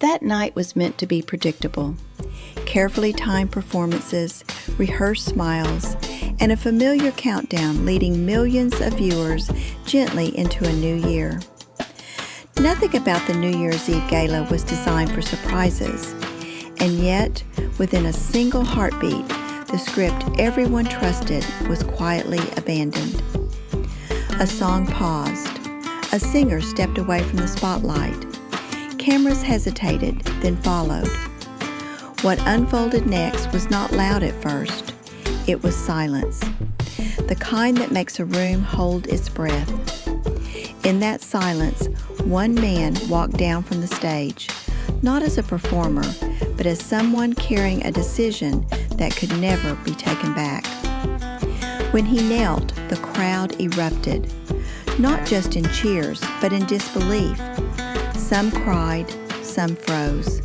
That night was meant to be predictable. Carefully timed performances, rehearsed smiles, and a familiar countdown leading millions of viewers gently into a new year. Nothing about the New Year's Eve Gala was designed for surprises, and yet, within a single heartbeat, the script everyone trusted was quietly abandoned. A song paused. A singer stepped away from the spotlight. Cameras hesitated, then followed. What unfolded next was not loud at first. It was silence, the kind that makes a room hold its breath. In that silence, one man walked down from the stage, not as a performer, but as someone carrying a decision that could never be taken back. When he knelt, the crowd erupted, not just in cheers, but in disbelief. Some cried, some froze.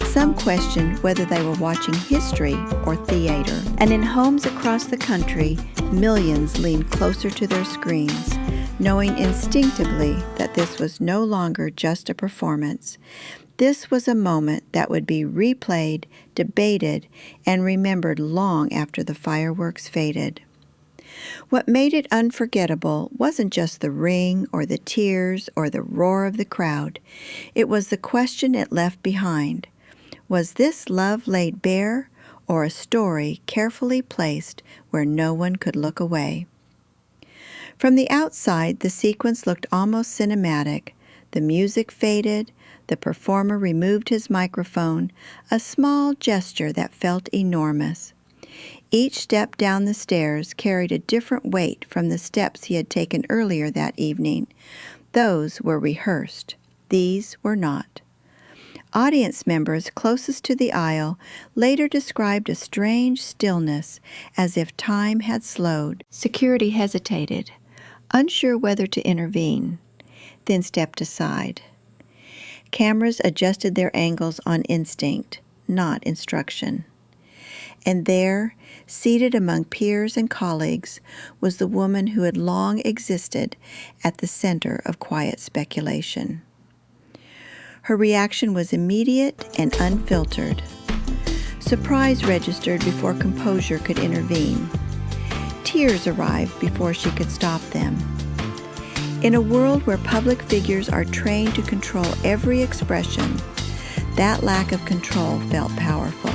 Some questioned whether they were watching history or theater. And in homes across the country, millions leaned closer to their screens, knowing instinctively that this was no longer just a performance. This was a moment that would be replayed, debated, and remembered long after the fireworks faded. What made it unforgettable wasn't just the ring or the tears or the roar of the crowd. It was the question it left behind. Was this love laid bare or a story carefully placed where no one could look away? From the outside, the sequence looked almost cinematic. The music faded. The performer removed his microphone, a small gesture that felt enormous. Each step down the stairs carried a different weight from the steps he had taken earlier that evening. Those were rehearsed. These were not. Audience members closest to the aisle later described a strange stillness, as if time had slowed. Security hesitated, unsure whether to intervene, then stepped aside. Cameras adjusted their angles on instinct, not instruction. And there, seated among peers and colleagues, was the woman who had long existed at the center of quiet speculation. Her reaction was immediate and unfiltered. Surprise registered before composure could intervene. Tears arrived before she could stop them. In a world where public figures are trained to control every expression, that lack of control felt powerful.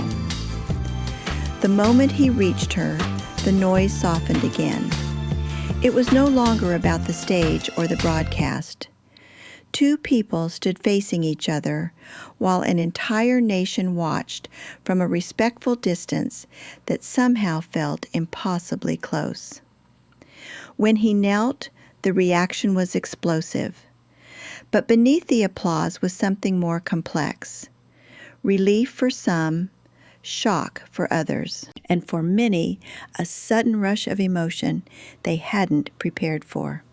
The moment he reached her, the noise softened again. It was no longer about the stage or the broadcast. Two people stood facing each other while an entire nation watched from a respectful distance that somehow felt impossibly close. When he knelt, the reaction was explosive. But beneath the applause was something more complex. Relief for some, shock for others, and for many, a sudden rush of emotion they hadn't prepared for.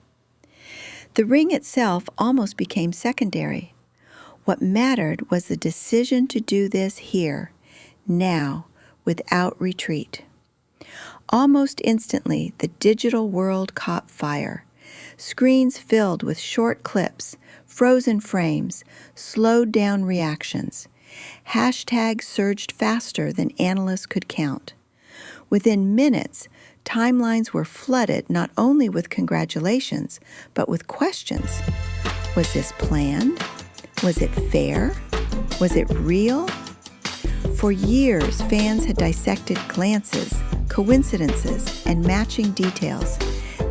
The ring itself almost became secondary. What mattered was the decision to do this here, now, without retreat. Almost instantly, the digital world caught fire. Screens filled with short clips, frozen frames, slowed down reactions. Hashtags surged faster than analysts could count. Within minutes, timelines were flooded not only with congratulations, but with questions. Was this planned? Was it fair? Was it real? For years, fans had dissected glances, coincidences, and matching details,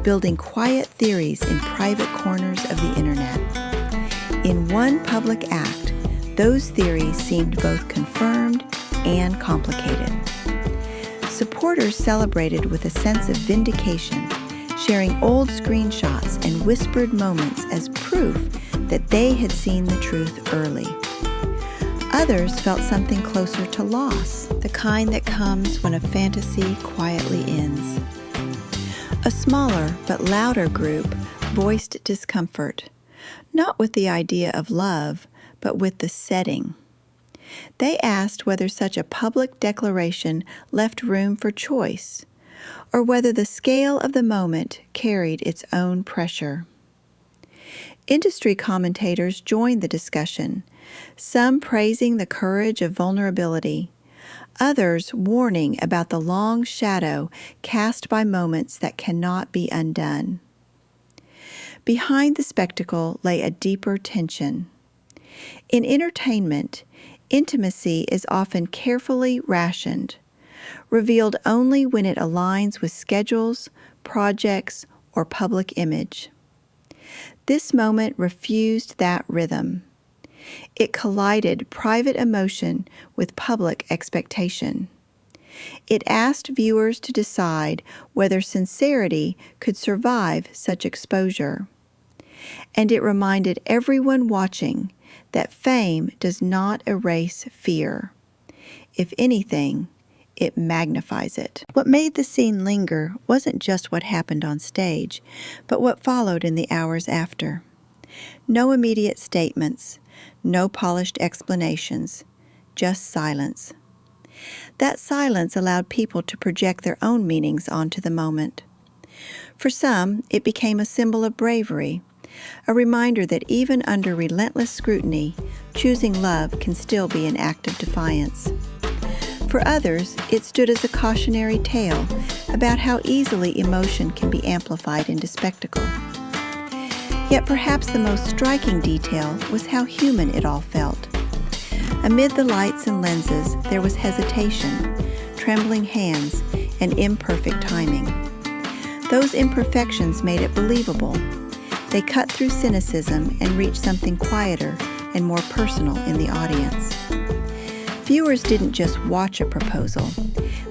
building quiet theories in private corners of the internet. In one public act, those theories seemed both confirmed and complicated. Supporters celebrated with a sense of vindication, sharing old screenshots and whispered moments as proof that they had seen the truth early. Others felt something closer to loss, the kind that comes when a fantasy quietly ends. A smaller but louder group voiced discomfort, not with the idea of love, but with the setting. They asked whether such a public declaration left room for choice, or whether the scale of the moment carried its own pressure. Industry commentators joined the discussion, some praising the courage of vulnerability, others warning about the long shadow cast by moments that cannot be undone. Behind the spectacle lay a deeper tension. In entertainment, intimacy is often carefully rationed, revealed only when it aligns with schedules, projects, or public image. This moment refused that rhythm. It collided private emotion with public expectation. It asked viewers to decide whether sincerity could survive such exposure. And it reminded everyone watching that fame does not erase fear. If anything, it magnifies it. What made the scene linger wasn't just what happened on stage, but what followed in the hours after. No immediate statements, no polished explanations, just silence. That silence allowed people to project their own meanings onto the moment. For some, it became a symbol of bravery, a reminder that even under relentless scrutiny, choosing love can still be an act of defiance. For others, it stood as a cautionary tale about how easily emotion can be amplified into spectacle. Yet perhaps the most striking detail was how human it all felt. Amid the lights and lenses, there was hesitation, trembling hands, and imperfect timing. Those imperfections made it believable. They cut through cynicism and reached something quieter and more personal in the audience. Viewers didn't just watch a proposal.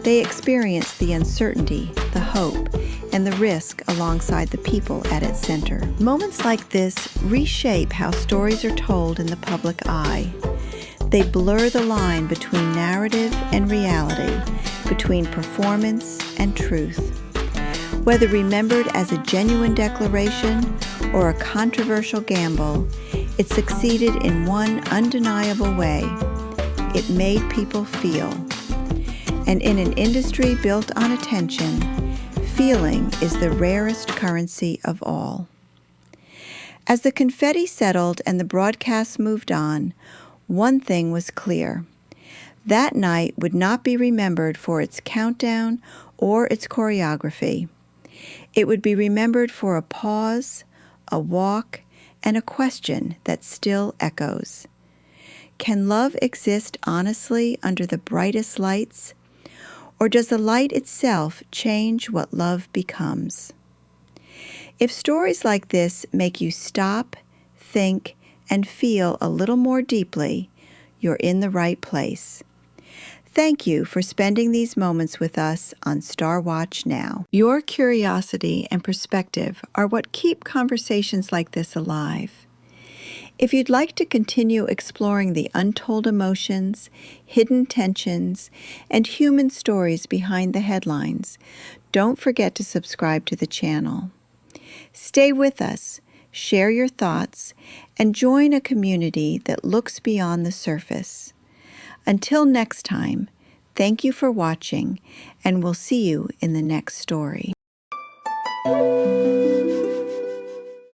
They experienced the uncertainty, the hope, and the risk alongside the people at its center. Moments like this reshape how stories are told in the public eye. They blur the line between narrative and reality, between performance and truth. Whether remembered as a genuine declaration or a controversial gamble, it succeeded in one undeniable way. It made people feel. And in an industry built on attention, feeling is the rarest currency of all. As the confetti settled and the broadcast moved on, one thing was clear. That night would not be remembered for its countdown or its choreography. It would be remembered for a pause, a walk, and a question that still echoes. Can love exist honestly under the brightest lights? Or does the light itself change what love becomes? If stories like this make you stop, think, and feel a little more deeply, you're in the right place. Thank you for spending these moments with us on Star Watch Now. Your curiosity and perspective are what keep conversations like this alive. If you'd like to continue exploring the untold emotions, hidden tensions, and human stories behind the headlines, don't forget to subscribe to the channel. Stay with us, share your thoughts, and join a community that looks beyond the surface. Until next time, thank you for watching, and we'll see you in the next story.